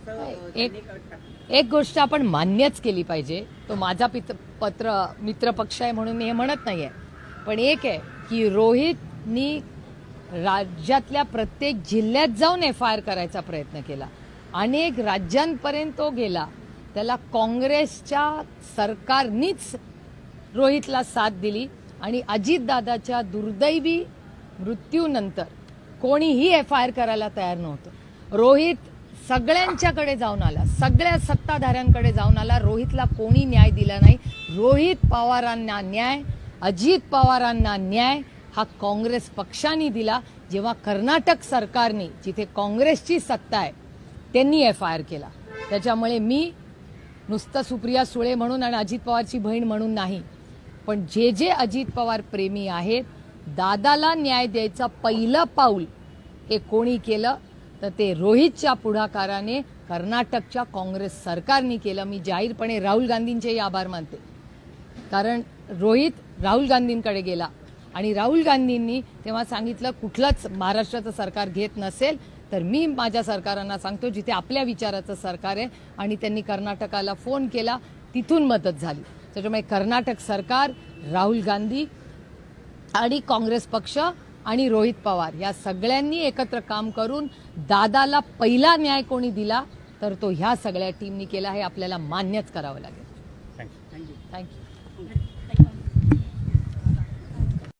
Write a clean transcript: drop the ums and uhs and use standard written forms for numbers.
एक गोष्ट आपण मान्यच केली पाहिजे. तो माझा मित्र पक्ष आहे म्हणून मी हे म्हणत नाहीये, पण एक आहे की रोहितनी राज्यातल्या प्रत्येक जिल्ह्यात जाऊन FIR करायचा प्रयत्न केला. अनेक राज्यांपर्यंत तो गेला. त्याला काँग्रेसच्या सरकारनीच रोहितला साथ दिली आणि अजितदादाच्या दुर्दैवी मृत्यूनंतर कोणीही FIR करायला तयार नव्हतं. रोहित सगळ्यांच्याकडे जाऊन आला, सगळ्या सत्ताधाऱ्यांकडे जाऊन आला. रोहितला कोणी न्याय दिला नाही. रोहित पवारांना न्याय, अजित पवारांना न्याय हा काँग्रेस पक्षाने दिला. जेव्हा कर्नाटक सरकारने, जिथे काँग्रेसची सत्ता आहे, त्यांनी FIR केला. त्याच्यामुळे मी नुसतं सुप्रिया सुळे म्हणून आणि अजित पवारची बहीण म्हणून नाही, पण जे अजित पवार प्रेमी आहेत, दादाला न्याय द्यायचं पहिलं पाऊल हे कोणी केलं तर ते रोहितच्या पुढाकाराने कर्नाटकच्या काँग्रेस सरकारने केलं. मी जाहीरपणे राहुल गांधींचेही आभार मानते, कारण रोहित राहुल गांधींकडे गेला आणि राहुल गांधींनी तेव्हा सांगितलं कुठलंच महाराष्ट्राचं सरकार घेत नसेल तर मी माझ्या सरकारांना सांगतो जिथे आपल्या विचाराचं सरकार आहे, आणि त्यांनी कर्नाटकाला फोन केला, तिथून मदत झाली. त्याच्यामुळे कर्नाटक सरकार, राहुल गांधी आणि काँग्रेस पक्ष आणि रोहित पवार या सगळ्यांनी एकत्र काम करून दादाला पहिला न्याय कोणी दिला तर तो ह्या सगळ्या टीमनी केला. हे आपल्याला मान्यच करावं लागेल. थँक्यू. थँक्यू.